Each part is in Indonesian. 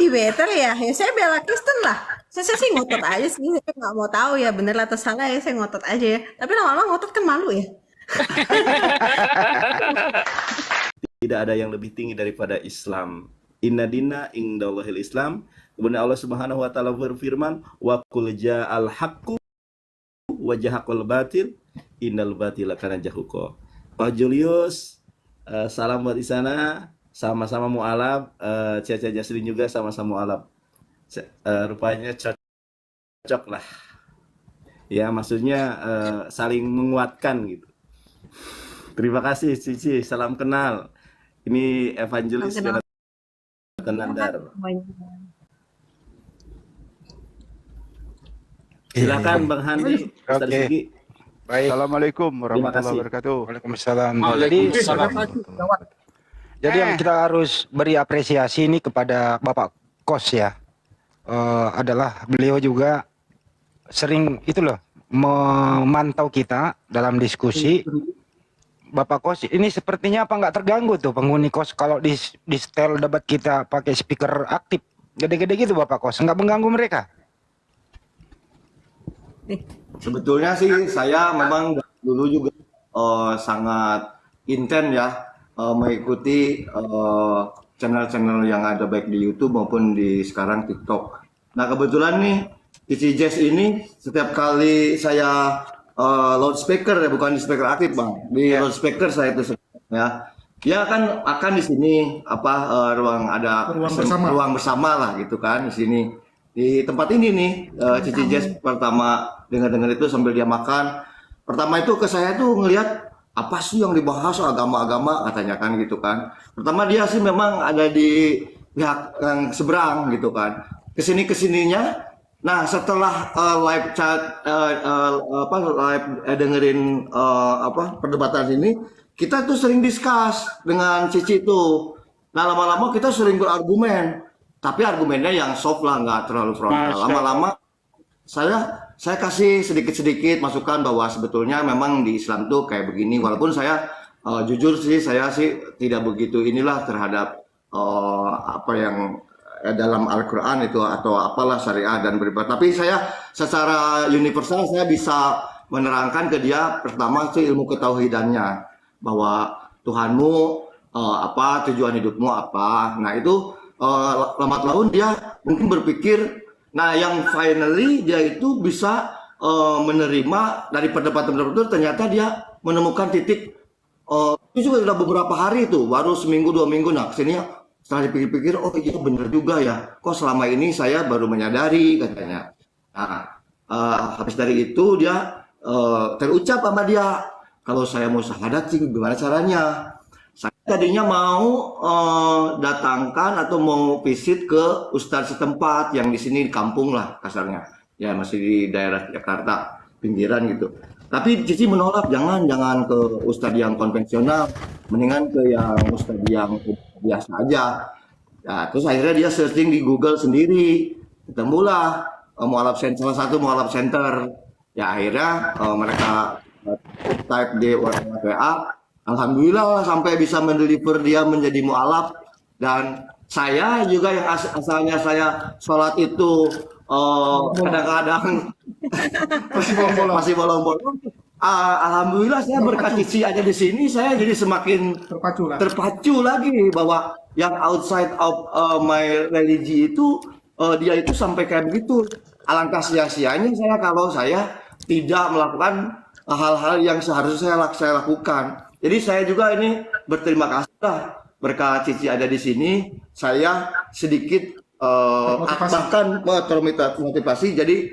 lebih better ya. Ya saya bela Kristen lah. Saya sih ngotot aja sih. Saya nggak mau tahu ya bener atau salah ya. Saya ngotot aja ya. Tapi lama-lama ngotot kan malu ya. Tidak ada yang lebih tinggi daripada Islam. Inna dina indallahil Islam. Kemudian Allah Subhanahu wa taala berfirman, wa qul ja'al haqqu wa jahaqal batil innal batila kana zahuqa. Pak Julius, salam buat di sana. Sama-sama mualaf, Caca Jaslin juga sama-sama mualaf. Rupanya cocok lah. Ya, maksudnya saling menguatkan gitu. Terima kasih Cici, salam kenal. Ini Evangelis Salam kenal. Jonathan Nandar. Silakan Bang Handi, Ustaz Oke. Sigi. Baik. Assalamualaikum Terima warahmatullahi kasih. wabarakatuh. Waalaikumsalam. Waalaikumsalam. Jadi yang kita harus beri apresiasi ini kepada Bapak Kos ya. Adalah beliau juga sering itu loh memantau kita dalam diskusi. Bapak Kos ini sepertinya apa nggak terganggu tuh penghuni kos kalau di setel debat kita pakai speaker aktif gede-gede gitu Bapak Kos, nggak mengganggu mereka? Sebetulnya sih saya memang dulu juga sangat intent ya mengikuti channel-channel yang ada baik di YouTube maupun di sekarang TikTok. Nah kebetulan nih Cici Jazz ini setiap kali saya loudspeaker ya, bukan di speaker aktif bang, di loudspeaker saya itu ya. Dia kan akan di sini ruang bersama lah gitu kan di sini. Di tempat ini nih Cici Jazz pertama dengar itu sambil dia makan. Pertama itu ke saya tuh ngelihat apa sih yang dibahas agama-agama katanya kan gitu kan. Pertama dia sih memang ada di pihak yang seberang gitu kan. Kesininya. Nah setelah live chat live dengerin perdebatan ini, kita tuh sering discuss dengan Cici tuh. Nah lama-lama kita sering berargumen. Tapi argumennya yang soft lah, nggak terlalu frontal. Lama-lama saya kasih sedikit-sedikit masukan bahwa sebetulnya memang di Islam tuh kayak begini. Walaupun saya jujur sih saya sih tidak begitu inilah terhadap apa yang dalam Al-Quran itu atau apalah syariah dan beribadah. Tapi saya secara universal saya bisa menerangkan ke dia pertama sih ilmu ketauhidannya bahwa Tuhanmu apa tujuan hidupmu apa. Nah itu lambat laun dia mungkin berpikir, nah yang finally dia itu bisa menerima dari perdebatan itu ternyata dia menemukan titik itu juga sudah beberapa hari itu baru seminggu 2 minggu. Nah kesini setelah dipikir-pikir oh iya bener juga ya kok selama ini saya baru menyadari katanya. Nah habis dari itu dia terucap sama dia kalau saya mau syahadat sih gimana caranya. Saya tadinya mau datangkan atau mau visit ke ustadz setempat yang di sini di kampung lah kasarnya. Ya masih di daerah Jakarta pinggiran gitu. Tapi Cici menolak jangan ke ustadz yang konvensional, mendingan ke yang ustadz yang biasa aja. Nah, terus akhirnya dia searching di Google sendiri, ketemulah salah satu mualaf center. Ya akhirnya mereka type di WA. Alhamdulillah sampai bisa mendeliver dia menjadi mualaf. Dan saya juga yang asalnya saya sholat itu kadang-kadang masih bolong-bolong. Alhamdulillah saya berkat Cici aja di sini saya jadi semakin terpacu lagi bahwa yang outside of my religion itu dia itu sampai kayak begitu. Alangkah sia-sianya saya kalau saya tidak melakukan hal-hal yang seharusnya saya lakukan. Jadi saya juga ini berterima kasih lah berkat Cici ada di sini. Saya sedikit bahkan termotivasi. Jadi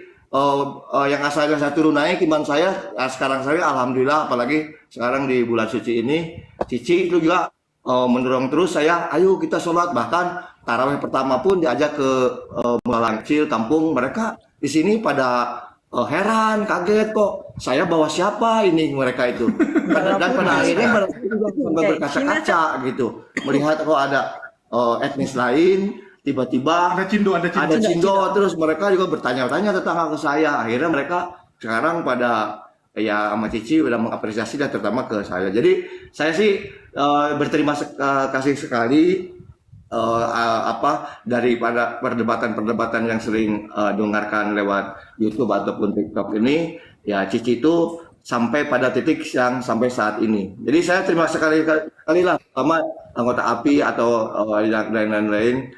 yang asalnya saya turun naik iman saya sekarang saya alhamdulillah apalagi sekarang di bulan suci ini Cici itu juga mendorong terus saya ayo kita sholat bahkan tarawih pertama pun diajak ke Mulalang Kecil kampung mereka di sini pada heran kaget kok saya bawa siapa ini mereka itu dan pada akhirnya mereka juga berkaca-kaca gitu melihat kok ada etnis lain tiba-tiba ada Cindo terus mereka juga bertanya-tanya tentang hal ke saya akhirnya mereka sekarang pada ya sama Cici udah mengapresiasi dan terutama ke saya jadi saya sih berterima kasih sekali daripada perdebatan-perdebatan yang sering dengarkan lewat YouTube ataupun TikTok ini, ya Cici itu sampai pada titik yang sampai saat ini. Jadi saya terima sekali lah sama anggota API atau yang lain-lain.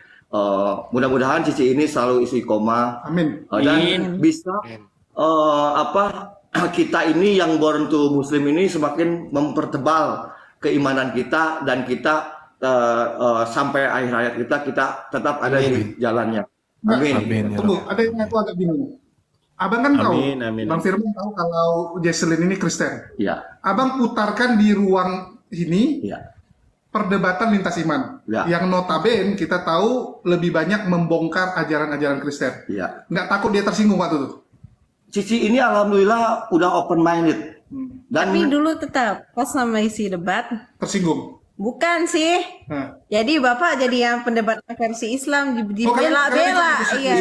Mudah-mudahan Cici ini selalu istiqomah. Amin. Dan bisa kita ini yang born to Muslim ini semakin mempertebal keimanan kita, dan kita sampai akhir hayat kita tetap ada di jalannya. Amin. Tunggu, ada yang aku agak bingung. Abang kan tahu, Amin. Bang Firman tahu kalau Jesselyn ini Kristen. Ya, Abang putarkan di ruang ini ya, perdebatan lintas iman, Ya. yang notabene kita tahu lebih banyak membongkar ajaran-ajaran Kristen. ya. Nggak takut dia tersinggung waktu itu? Cici ini alhamdulillah udah open minded. Dan Tapi dulu tetap pas sama isi debat, Tersinggung. bukan sih. Nah, Jadi Bapak jadi yang pendebat versi Islam Oh, kalian dibela-bela. diskusi. Iya.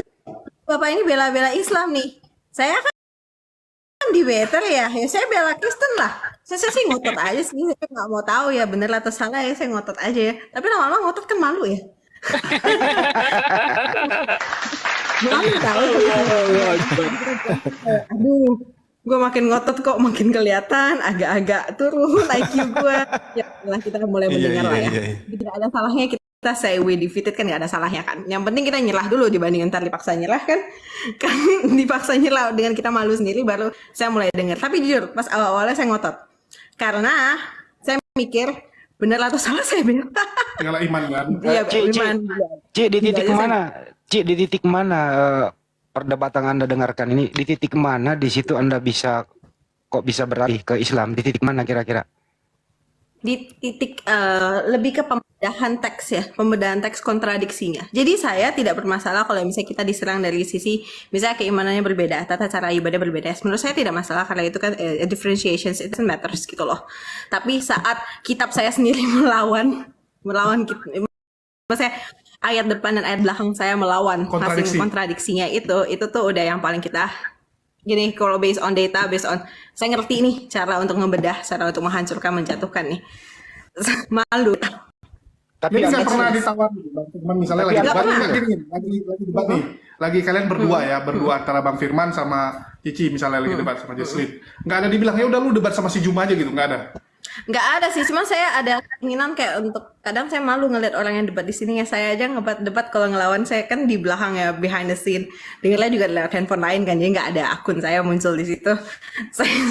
Bapak ini bela-bela Islam nih. Saya kan di Better ya saya bela Kristen lah. Saya sih ngotot aja sih, saya nggak mau tahu ya bener atau salah ya, saya ngotot aja ya. Tapi lama-lama ngotot kan malu ya. Malu tahu. Aduh, gue makin ngotot kok makin kelihatan, agak-agak turun IQ gue. Ya lah kita mulai mendengar lah ya. Tidak ada salahnya kita say we defeated, kan nggak ada salahnya kan. Yang penting kita nyerah dulu dibanding ntar dipaksa nyerah kan. Kan dipaksa nyerah dengan kita malu sendiri baru saya mulai dengar. Tapi jujur pas awal-awalnya saya ngotot. Karena saya mikir bener atau salah saya bela. tinggal iman kan. Iya, Cik, iman. Cik, di titik Tidak aja mana? Cik, di titik mana perdebatan Anda dengarkan ini? Di titik mana di situ Anda bisa beralih ke Islam? Di titik mana kira-kira? Di titik lebih ke pembedahan teks ya, pembedahan teks kontradiksinya. Jadi saya tidak bermasalah kalau misalnya kita diserang dari sisi misalnya keimanannya berbeda, tata cara ibadah berbeda. Menurut saya tidak masalah karena itu kan differentiation it doesn't matters gitu loh. Tapi saat kitab saya sendiri melawan maksudnya ayat depan dan ayat belakang saya melawan Kontradiksi. masing kontradiksinya itu tuh udah yang paling kita gini, kalau based on data, based on saya ngerti nih cara untuk ngebedah, cara untuk menghancurkan, menjatuhkan nih. Malu. Tapi Jadi saya Anda- pernah ditawar, Bang Firman misalnya Tapi lagi Anda debat, pernah. lagi debat nih, lagi kalian berdua ya, berdua antara Bang Firman sama Cici misalnya lagi debat sama Jesslyn. Nggak ada dibilang, ya udah lu debat sama si Juma aja gitu, nggak ada. Nggak ada sih, cuma saya ada keinginan kayak untuk kadang saya malu ngeliat orang yang debat di sini ya, saya aja debat kalau ngelawan saya kan di belakang ya, behind the scene. Dengarnya juga lewat handphone lain kan, jadi nggak ada akun saya muncul di situ.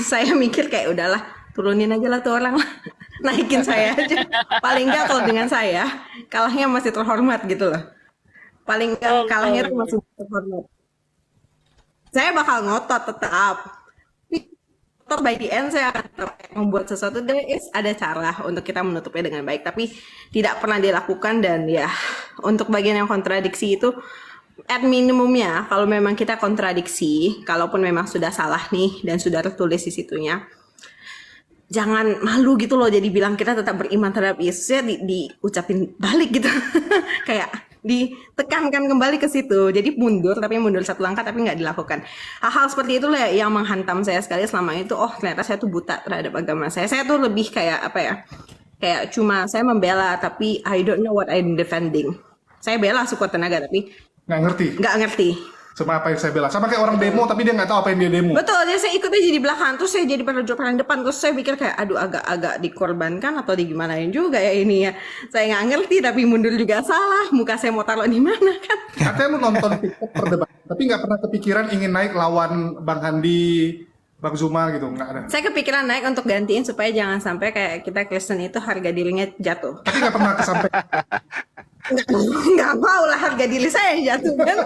Saya mikir kayak udahlah turunin aja lah tuh orang lah. Naikin saya aja. Paling nggak kalau dengan saya kalahnya masih terhormat gitu loh. Paling nggak kalahnya tuh masih terhormat. Saya bakal ngotot tetap. Tetap by the end saya akan tetap membuat sesuatu, ada cara untuk kita menutupnya dengan baik, tapi tidak pernah dilakukan. Dan ya untuk bagian yang kontradiksi itu at minimumnya kalau memang kita kontradiksi, kalaupun memang sudah salah nih dan sudah tertulis di situnya, jangan malu gitu loh, jadi bilang kita tetap beriman terhadap Yesus ya diucapin balik gitu. Kayak ditekankan kembali ke situ, jadi mundur satu langkah tapi nggak dilakukan. Hal-hal seperti itulah yang menghantam saya sekali selama itu. Oh ternyata saya tuh buta terhadap agama saya tuh lebih kayak apa ya, kayak cuma saya membela tapi I don't know what I'm defending. Saya bela sekuat tenaga tapi Nggak ngerti sama apa yang saya bela. Sama kayak orang demo tapi dia nggak tahu apa yang dia demo. betul, jadi saya ikut aja di belakang, terus saya jadi penunjuk paling depan, terus saya pikir kayak aduh agak dikorbankan atau digimanain juga ya ini ya. Saya nggak ngerti tapi mundur juga salah, muka saya mau taruh di mana kan. Katanya lu nonton TikTok perdebatan, tapi nggak pernah kepikiran ingin naik lawan Bang Handi, Bang Zuma gitu, nggak ada. Saya kepikiran naik untuk gantiin supaya jangan sampai kayak kita Kristen itu harga dirinya jatuh. Tapi nggak pernah kesampaian. Nggak mau lah harga diri saya yang jatuh kan.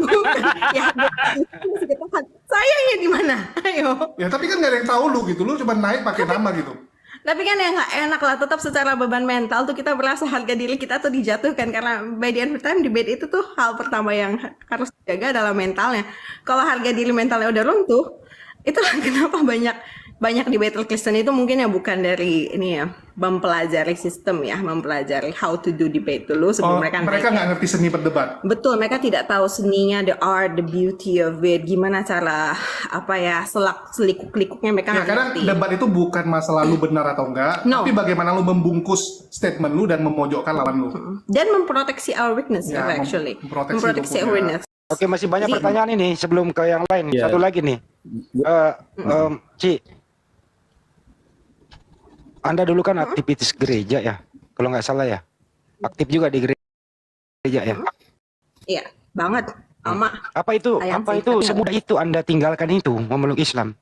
Bukan. Ya harga diri masih ketahan. Saya ya di mana? Ayo. Ya tapi kan nggak ada yang tahu lu gitu, lu cuma naik pakai nama gitu. Tapi kan yang nggak enak lah, tetap secara beban mental tuh kita merasa harga diri kita tuh dijatuhkan, karena by the end of time debate itu tuh hal pertama yang harus dijaga adalah mentalnya. Kalau harga diri mentalnya udah runtuh, itulah kenapa banyak banyak di Battle Kristen itu mungkin ya bukan dari ini ya, mempelajari sistem ya, mempelajari how to do debate dulu sebelum mereka mereka naik. nggak ngerti seni berdebat. Betul, mereka tidak tahu seninya, the art, the beauty of it, gimana cara apa ya selikuk-likuknya mereka Ya nggak karena ngerti. debat itu bukan masalah lu benar atau enggak, No. tapi bagaimana lu membungkus statement lu dan memojokkan lawan lu. Dan memproteksi our weakness Ya, actually, memproteksi memproteksi lu our punya- weakness. Oke, masih banyak Jadi- pertanyaan ini sebelum ke yang lain. Ya. Satu lagi nih. Ci, Anda dulu kan aktivitas gereja ya, kalau nggak salah ya. Aktif juga di gereja ya. Iya, banget. Ama. Apa itu? Ayam Apa sih, itu tapi semudah itu Anda tinggalkan itu memeluk Islam?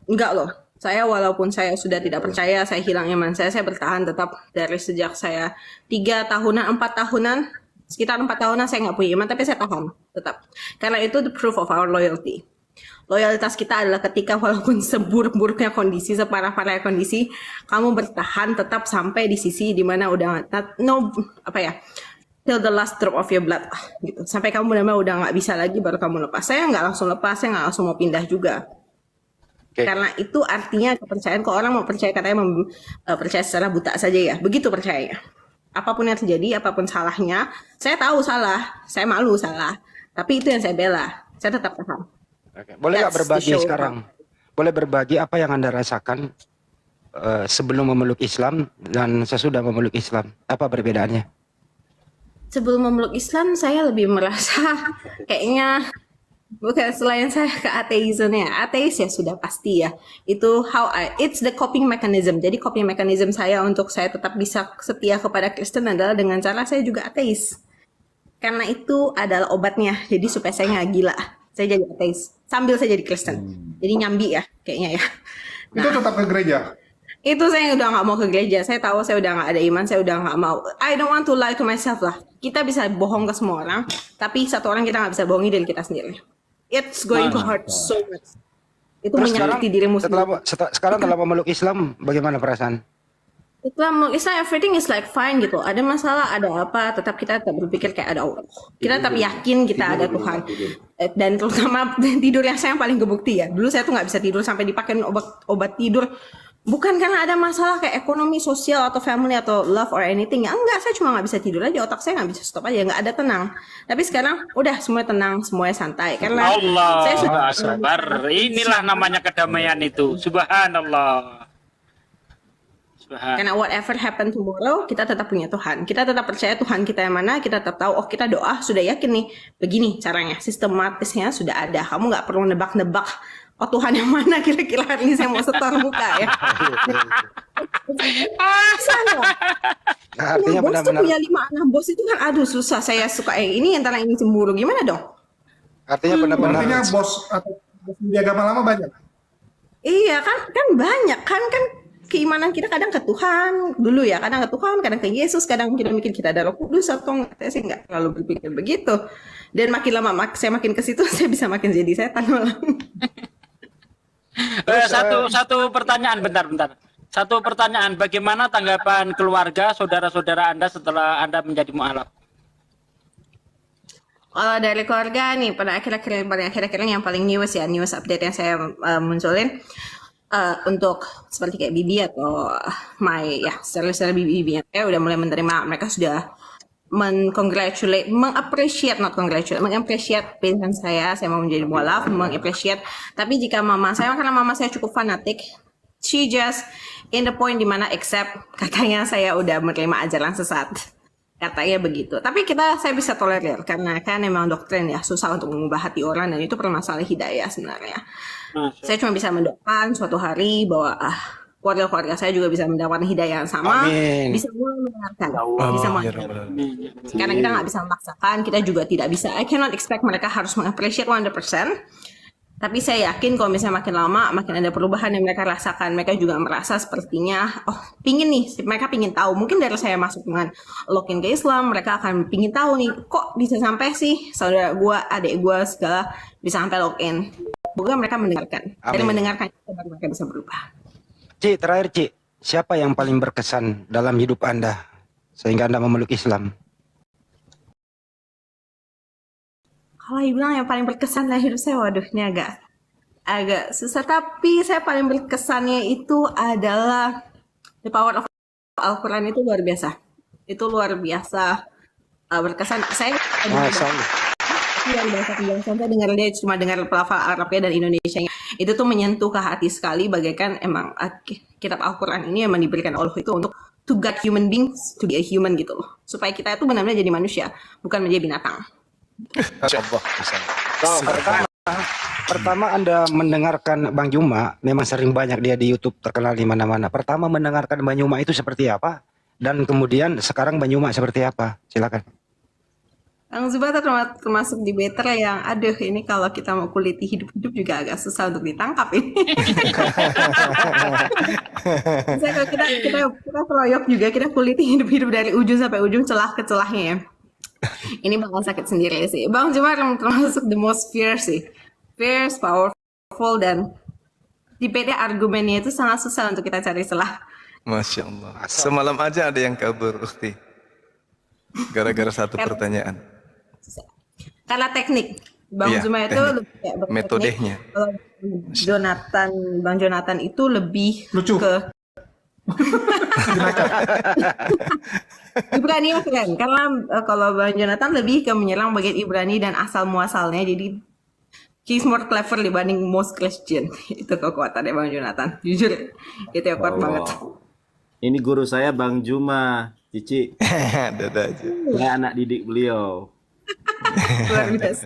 Enggak loh. Saya walaupun saya sudah tidak percaya, saya hilang iman saya bertahan tetap dari sejak saya 3 tahunan, 4 tahunan, sekitar 4 tahunan saya nggak punya iman, tapi saya tahan tetap. Karena itu the proof of our loyalty. Loyalitas kita adalah ketika walaupun seburuk-buruknya kondisi, separah-parahnya kondisi, kamu bertahan tetap sampai di sisi dimana udah till the last drop of your blood gitu. Sampai kamu benar-benar udah nggak bisa lagi baru kamu lepas. Saya nggak langsung lepas, saya nggak langsung mau pindah juga. Oke. Karena itu artinya kepercayaan. Kalau orang mau percaya katanya percaya secara buta saja ya. Begitu percayanya. Apapun yang terjadi, apapun salahnya, saya tahu salah, saya malu salah. Tapi itu yang saya bela. Saya tetap paham. Oke. Boleh nggak That's the berbagi show. sekarang? Boleh berbagi apa yang Anda rasakan sebelum memeluk Islam dan sesudah memeluk Islam? Apa perbedaannya? Sebelum memeluk Islam, saya lebih merasa kayaknya bukan selain saya ke ateismnya. Ateis ya sudah pasti ya. Itu it's the coping mechanism. Jadi coping mechanism saya untuk saya tetap bisa setia kepada Kristen adalah dengan cara saya juga ateis. Karena itu adalah obatnya. Jadi supaya saya nggak gila. Saya jadi ateis. Sambil saya jadi Kristen. Jadi nyambi ya kayaknya ya. Itu tetap ke gereja. Itu saya udah nggak mau ke gereja. Saya tahu saya udah nggak ada iman. Saya udah nggak mau. I don't want to lie to myself lah. Kita bisa bohong ke semua orang. Tapi satu orang kita nggak bisa bohongi diri kita sendiri. It's going to hurt so much. Itu Terus sekarang, menyakiti dirimu sendiri. sekarang telah memeluk Islam, bagaimana perasaan? Islam, everything is like fine gitu. Ada masalah, ada apa, tetap kita tetap berpikir kayak ada Allah. Kita tetap yakin kita ada Tuhan. Dan terutama tidur yang saya yang paling kebukti ya. Dulu saya tuh nggak bisa tidur sampai dipakein obat tidur. Bukan karena ada masalah kayak ekonomi, sosial, atau family, atau love, or anything. Ya enggak, saya cuma nggak bisa tidur aja. Otak saya nggak bisa stop aja, nggak ada tenang. Tapi sekarang udah semuanya tenang, semuanya santai. Karena saya sudah Akbar. Inilah namanya kedamaian itu. Subhanallah. karena whatever happen tomorrow, kita tetap punya Tuhan. Kita tetap percaya Tuhan kita yang mana, kita tetap tahu, oh kita doa, sudah yakin nih. Begini caranya, sistematisnya sudah ada. Kamu nggak perlu nebak-nebak, oh Tuhan yang mana kira-kira hari ini saya mau setor muka ya. Sana. Nah, artinya Bos tuh benar-benar, punya 5 anak, bos itu kan aduh susah, saya suka yang ini, antara ini cemburu. Gimana dong? artinya benar-benar. Artinya bos atau bos di agama lama banyak. Iya kan banyak kan keimanan kita kadang ke Tuhan dulu ya, kadang ke Tuhan, kadang ke Yesus, kadang kita mikir kita ada Roh Kudus atau enggak. Saya sih nggak terlalu berpikir begitu. Dan makin lama saya makin ke situ, saya bisa makin jadi setan malah. Satu pertanyaan, bentar. Satu pertanyaan, bagaimana tanggapan keluarga, saudara-saudara Anda setelah Anda menjadi mu'alaf? Kalau dari keluarga nih, pada akhir-akhir yang paling news update yang saya munculin untuk seperti kayak Bibi atau secara Bibi saya udah mulai menerima, mereka sudah mengapresiasi pilihan saya mau menjadi mualaf, mengapresiasi. Tapi jika mama saya, karena mama saya cukup fanatik, she just in the point dimana accept katanya saya udah menerima ajaran sesat. Katanya begitu. Tapi saya bisa tolerir karena kan memang doktrin ya, susah untuk mengubah hati orang dan itu permasalahan hidayah sebenarnya. Saya cuma bisa mendoakan suatu hari bahwa keluarga-keluarga saya juga bisa mendapatkan hidayah yang sama. Amin. Bisa mulai mendengarkan. Bisa mulai. Karena kita nggak bisa memaksakan, kita juga tidak bisa. I cannot expect mereka harus mengapresiasi 100%. Tapi saya yakin kalau misalnya makin lama, makin ada perubahan yang mereka rasakan. Mereka juga merasa sepertinya, mereka pingin tahu. Mungkin dari saya masuk dengan login ke Islam, mereka akan pingin tahu nih, kok bisa sampai sih saudara gue, adik gue, segala bisa sampai login. Semoga mereka mendengarkan. Dari mendengarkan itu baru mereka bisa berubah. Ci, terakhir Ci, siapa yang paling berkesan dalam hidup Anda sehingga Anda memeluk Islam? Kalau dibilang yang paling berkesan dalam hidup saya, waduh ini agak susah, tapi saya paling berkesannya itu adalah the power of Al-Quran itu luar biasa. Itu luar biasa berkesan. Saya Masya Allah. yang bahasa penjelasan saya dengar dia cuma dengar pelafal Arabnya dan Indonesianya. Itu tuh menyentuh ke hati sekali bagaikan emang kitab Al-Quran ini emang diberikan Allah itu untuk to guide human beings to be a human gitu loh. Supaya kita itu benar-benar jadi manusia, bukan menjadi binatang. Masya Allah. Masya Allah. Oh, pertama Anda mendengarkan Bang Juma, memang sering banyak dia di YouTube terkenal di mana-mana. Pertama mendengarkan Bang Juma itu seperti apa? Dan kemudian sekarang Bang Juma seperti apa? Silakan. Bang Zubata termasuk debater yang aduh ini kalau kita mau kuliti hidup-hidup juga agak susah untuk ditangkap ini. Misalnya kalau kita keroyok juga, kita kuliti hidup-hidup dari ujung sampai ujung, celah ke celahnya ya. Ini bakal sakit sendiri sih. Bang Juma termasuk the most fierce sih. Fierce, powerful, dan debate argumennya itu sangat susah untuk kita cari celah. Masya Allah. Semalam aja ada yang kabur, Ukhti. Gara-gara satu pertanyaan. Karena teknik. Bang Iya, Zuma itu teknik. lebih kayak berteknik. Metodenya. Kalau Bang Jonathan itu lebih Lucu. ke Ibrani ya keren. Karena kalau Bang Jonathan lebih ke menyerang bagian Ibrani dan asal muasalnya. Jadi he's more clever dibanding most Christian. Itu kekuatannya Bang Jonathan. Jujur, itu yang kuat banget. Ini guru saya Bang Juma, Cici. Dada aja. Saya anak didik beliau. Luar biasa.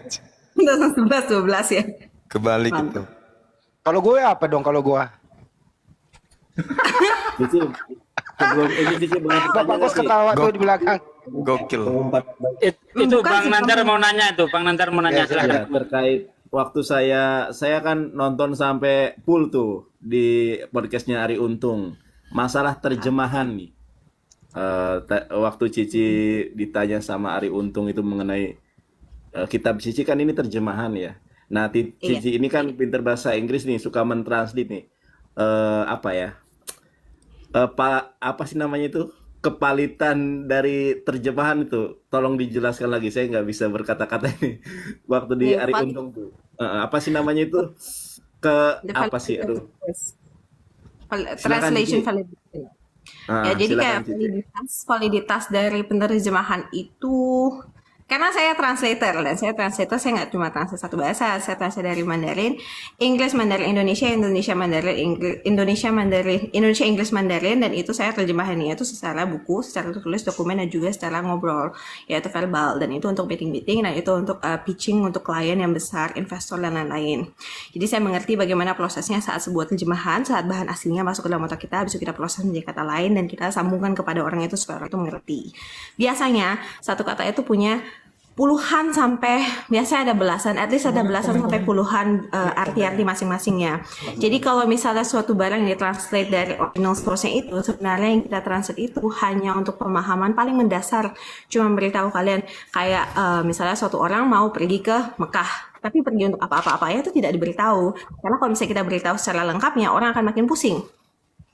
11-12 ya. Kebalik itu. Kalau gue apa dong kalau gue? Cici, sebelum ini Cici boleh Bapak bertanya Kos Cici. ketawa tuh di belakang. Gokil. Itu Bukan Bang sih, Nandar Bang. mau nanya itu, Bang Nandar mau nanya silakan. Ya, terkait waktu saya kan nonton sampai full tuh di podcastnya Ari Untung. Masalah terjemahan nih. Waktu Cici ditanya sama Ari Untung itu mengenai kitab Cici kan ini terjemahan ya. Nah, Cici ini kan pinter bahasa Inggris nih, suka mentranslate nih. Apa ya? Apa sih namanya itu? Kepalitan dari terjemahan itu. Tolong dijelaskan lagi, saya nggak bisa berkata-kata ini. Waktu di Ari Untung tuh. Apa sih namanya itu? Apa sih? Aduh. Translation Cici. validity. Ya, jadi Silakan, kayak Cici. validitas dari penerjemahan itu, karena saya translator dan saya nggak cuma translate satu bahasa, saya translate dari Mandarin, Inggris, Mandarin Indonesia, Indonesia Mandarin, Indonesia Mandarin, Indonesia Inggris Mandarin, dan itu saya terjemahannya itu secara buku, secara tertulis dokumen, dan juga secara ngobrol, yaitu verbal, dan itu untuk meeting-meeting, dan itu untuk pitching untuk klien yang besar, investor, dan lain-lain. Jadi saya mengerti bagaimana prosesnya saat sebuah terjemahan, saat bahan aslinya masuk ke dalam otak kita, habis itu kita proses menjadi kata lain, dan kita sambungkan kepada orang itu supaya orang itu mengerti. Biasanya satu kata itu punya puluhan sampai biasanya ada belasan, at least ada belasan sampai puluhan arti-arti masing-masingnya. Jadi kalau misalnya suatu barang yang ditranslate dari original source-nya itu, sebenarnya yang kita translate itu hanya untuk pemahaman paling mendasar. Cuma beritahu kalian kayak misalnya suatu orang mau pergi ke Mekah, tapi pergi untuk apa-apa-apanya itu tidak diberitahu. Karena kalau misalnya kita beritahu secara lengkapnya, orang akan makin pusing.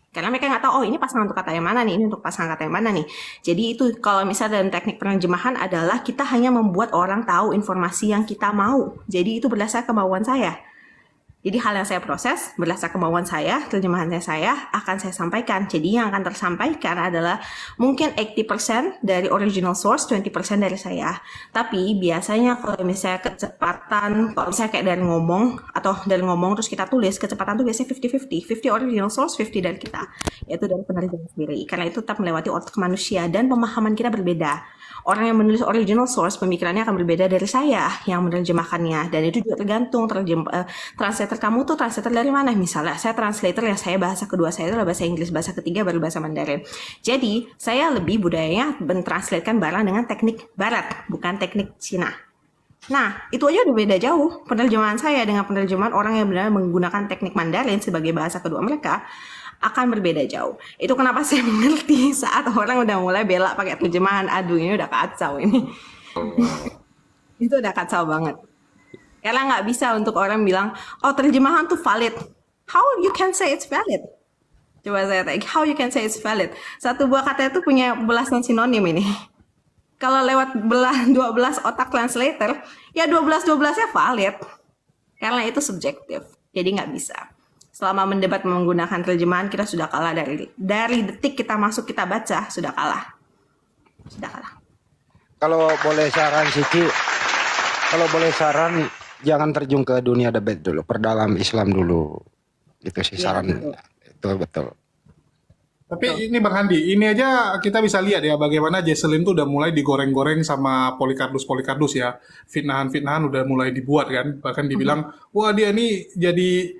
Karena mereka nggak tahu, oh ini pasangan untuk kata yang mana nih, ini untuk pasangan kata yang mana nih. Jadi itu kalau misalnya dalam teknik penerjemahan adalah kita hanya membuat orang tahu informasi yang kita mau. Jadi itu berdasar kemauan saya. Jadi hal yang saya proses berdasar kemauan saya, terjemahan saya akan saya sampaikan. Jadi yang akan tersampaikan adalah mungkin 80% dari original source, 20% dari saya. Tapi biasanya kalau misalnya kecepatan, kalau misalnya kayak dari ngomong terus kita tulis, kecepatan tuh biasanya 50-50. 50 original source, 50 dari kita. Yaitu dari penerjemah sendiri. Karena itu tetap melewati otak manusia dan pemahaman kita berbeda. Orang yang menulis original source, pemikirannya akan berbeda dari saya yang menerjemahkannya. Dan itu juga tergantung translator kamu tuh translator dari mana. Misalnya saya translator yang saya bahasa kedua saya itu adalah bahasa Inggris, bahasa ketiga baru bahasa Mandarin. Jadi saya lebih budayanya mentranslatekan barang dengan teknik barat, bukan teknik Cina. Nah, itu aja udah beda jauh. Penerjemahan saya dengan penerjemahan orang yang benar menggunakan teknik Mandarin sebagai bahasa kedua mereka akan berbeda jauh. Itu kenapa saya mengerti saat orang udah mulai bela pakai terjemahan. Aduh, ini udah kacau ini. Itu udah kacau banget. Karena nggak bisa untuk orang bilang, oh terjemahan tuh valid. How you can say it's valid? Coba saya tanya, how you can say it's valid? Satu buah kata itu punya belasan sinonim ini. Kalau lewat 12 otak translator, ya 12-12-nya valid. Karena itu subjektif. Jadi nggak bisa. Selama mendebat menggunakan terjemahan kita sudah kalah dari detik kita masuk kita baca sudah kalah. Sudah kalah. Kalau boleh saran Cici, kalau boleh saran jangan terjun ke dunia debat dulu, perdalam Islam dulu. Itu sih Iya, saran. betul. Itu betul. Tapi ini Bang Handi, ini aja kita bisa lihat ya bagaimana Jesselyn tuh udah mulai digoreng-goreng sama Polikardus ya. Fitnahan-fitnahan udah mulai dibuat kan. Bahkan dibilang, wah dia nih jadi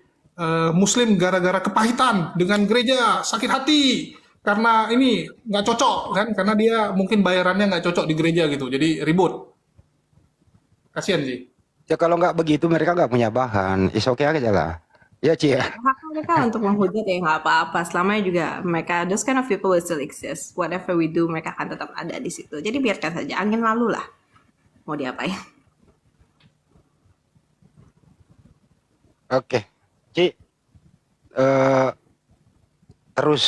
Muslim gara-gara kepahitan dengan gereja, sakit hati. Karena ini nggak cocok kan, karena dia mungkin bayarannya nggak cocok di gereja gitu. Jadi ribut. Kasian sih. Ya kalau nggak begitu mereka nggak punya bahan. Is oke aja lah. Ya Ci ya. Hak mereka untuk menghujat ya nggak apa-apa. Selamanya juga mereka, those kind of people will still exist. Whatever we do, mereka akan tetap ada di situ. Jadi biarkan saja, angin lalu lah. Mau diapain? Oke. Ci, terus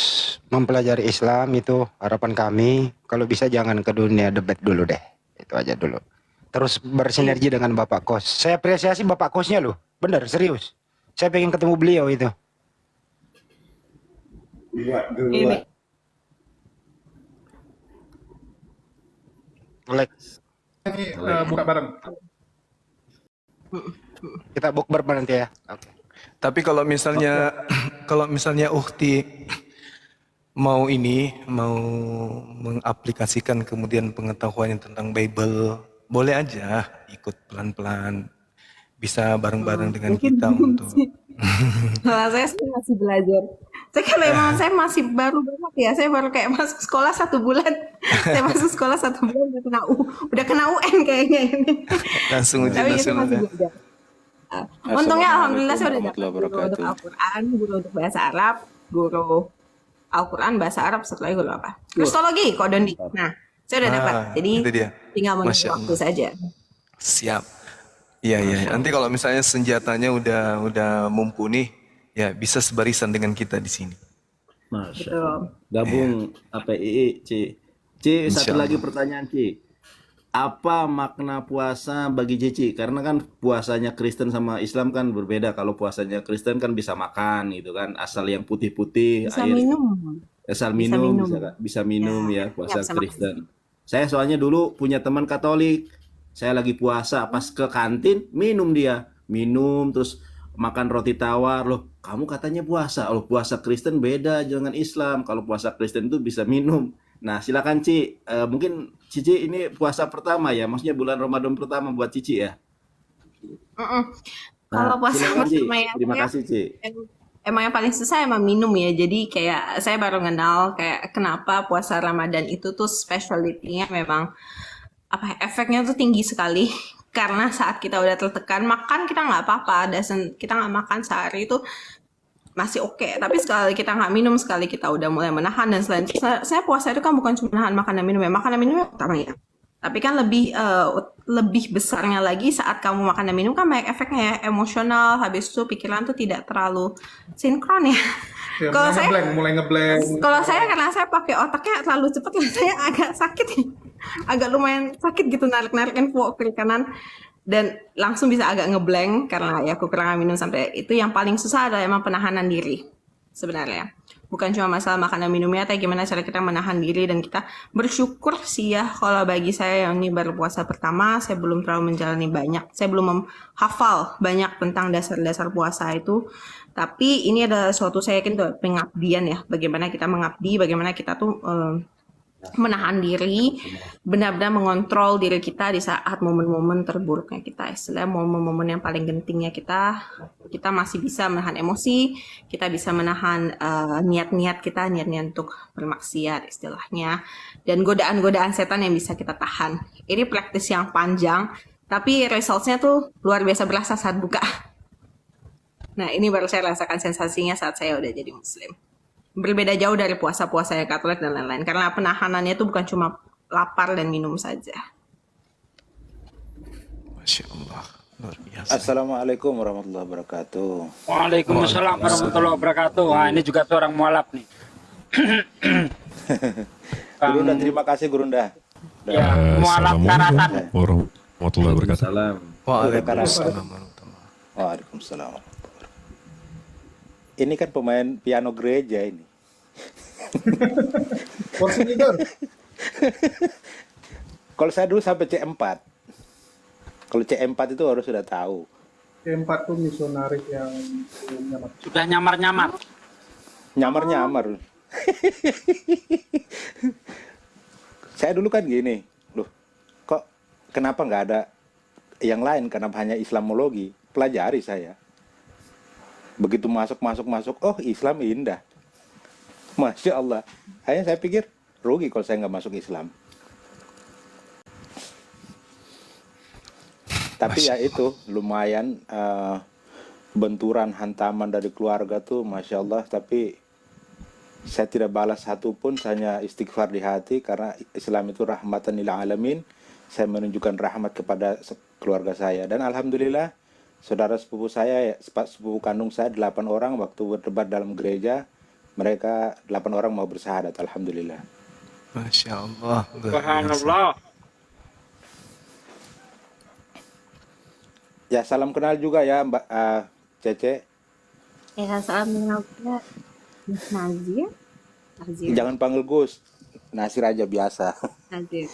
mempelajari Islam itu harapan kami. Kalau bisa jangan ke dunia debat dulu deh. Itu aja dulu. Terus bersinergi dengan Bapak Kos. Saya apresiasi Bapak Kosnya loh. Bener, serius. Saya pengen ketemu beliau itu. Ini Lex. Ini buka bareng. Kita bukber nanti ya. Oke. Tapi kalau misalnya Ukti mau mengaplikasikan kemudian pengetahuannya tentang Bible, boleh aja ikut pelan-pelan. Bisa bareng-bareng dengan mungkin kita belum untuk sih. Kalau saya sih masih belajar. Saya kalau emang saya masih baru banget ya. Saya baru kayak masuk sekolah 1 bulan. Saya masuk sekolah 1 bulan udah kena UN kayaknya ini. langsung ujian Tapi itu nasional masih ya. belajar. Untungnya alhamdulillah saya udah Assalamualaikum dapat guru untuk warahmatullahi Al-Quran, guru untuk bahasa Arab, guru Al-Quran bahasa Arab, satu lagi guru apa? Kristologi, Kodondi. Nah, saya udah dapat. Jadi itu dia. tinggal menunggu Masya waktu Allah. saja. Siap. Iya, iya. Nanti kalau misalnya senjatanya udah mumpuni, ya bisa sebarisan dengan kita di sini. Masya Betul. Allah. Gabung APII, Ci. Ci, satu Insya lagi Allah. pertanyaan, Ci. Apa makna puasa bagi Cici? Karena kan puasanya Kristen sama Islam kan berbeda. Kalau puasanya Kristen kan bisa makan gitu kan, asal yang putih-putih, Bisa air minum. asal Bisa minum, minum. bisa minum Ya, ya puasa bisa makan. Kristen. Saya soalnya dulu punya teman Katolik. Saya lagi puasa, pas ke kantin minum dia, minum terus makan roti tawar. Loh, kamu katanya puasa. Oh, puasa Kristen beda dengan Islam. Kalau puasa Kristen itu bisa minum. Nah, silakan Ci. Mungkin Cici ini puasa pertama ya, maksudnya bulan Ramadan pertama buat Cici ya. Mm-mm. Kalau Nah, puasa silakan Ci. pertama ya, Terima saya kasih Ci. emang yang paling susah emang minum ya. Jadi kayak saya baru kenal kayak kenapa puasa Ramadan itu tuh specialty-nya memang apa ya, efeknya tuh tinggi sekali. Karena saat kita udah tertekan, makan kita nggak apa-apa, kita nggak makan sehari itu masih oke. Tapi sekali kita nggak minum, sekali kita udah mulai menahan dan selain itu, saya puasa itu kan bukan cuma menahan makan dan minum ya, makan dan minum yang utama ya. Tapi kan lebih besarnya lagi saat kamu makan dan minum kan banyak efeknya ya, emosional, habis itu pikiran tuh tidak terlalu sinkron ya. Ya, Kalau saya mulai ngeblank. kalau saya karena saya pakai otaknya terlalu cepat, saya agak sakit, agak lumayan sakit gitu narik info kiri kanan dan langsung bisa agak ngeblank karena ya kekurangan minum sampai itu yang paling susah adalah emang penahanan diri sebenarnya. Bukan cuma masalah makan dan minumnya, tapi gimana cara kita menahan diri dan kita bersyukur sih ya kalau bagi saya yang ini baru puasa pertama, saya belum terlalu menjalani banyak, saya belum hafal banyak tentang dasar-dasar puasa itu. Tapi ini adalah suatu saya yakin tuh pengabdian ya, bagaimana kita mengabdi, bagaimana kita tuh menahan diri, benar-benar mengontrol diri kita di saat momen-momen terburuknya kita, istilah momen-momen yang paling gentingnya kita masih bisa menahan emosi, kita bisa menahan niat-niat kita, niat-niat untuk bermaksiat istilahnya, dan godaan-godaan setan yang bisa kita tahan. Ini praktis yang panjang, tapi resultsnya tuh luar biasa berasa saat buka. Nah, ini baru saya rasakan sensasinya saat saya udah jadi Muslim. Berbeda jauh dari puasa-puasa yang Katolik dan lain-lain. Karena penahanannya itu bukan cuma lapar dan minum saja. Masya Allah, luar biasa. Assalamualaikum warahmatullahi wabarakatuh. Waalaikumsalam warahmatullahi wabarakatuh. Wah, ini juga seorang mualaf nih. Gurunda, terima kasih Gurunda. Ya, mualaf karatan. warahmatullahi wabarakatuh. Salam. Waalaikumsalam warahmatullahi. Waalaikumsalam. ini kan pemain piano gereja ini. Porsi leader. Kalau saya dulu sampai C4. Kalau C4 itu harus sudah tahu. Keempat tuh misionaris yang sebelumnya. Sudah nyamar-nyamar. Nyamar-nyamar. Saya dulu kan gini, loh, kok kenapa nggak ada yang lain? Kenapa hanya Islamologi? Pelajari saya. Begitu masuk, oh Islam indah. Masya Allah. Akhirnya saya pikir, rugi kalau saya nggak masuk Islam. Tapi ya itu, lumayan benturan, hantaman dari keluarga tuh, Masya Allah. Tapi saya tidak balas satupun, hanya istighfar di hati, karena Islam itu rahmatan lil alamin. Saya menunjukkan rahmat kepada keluarga saya. Dan Alhamdulillah, saudara sepupu saya, sepupu kandung saya 8 orang waktu berdebat dalam gereja, mereka 8 orang mau bersyahadat, Alhamdulillah. Masya Allah. Luar biasa. Subhanallah. Ya, salam kenal juga ya Mbak Cece. Ya, salam kenal juga. Nazir. Nazir. Jangan panggil Gus, Nasir aja biasa. Nazir.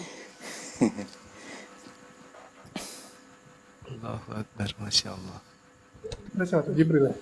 Allahu Akbar, Masya Allah. Ada siapa? Jibril ya?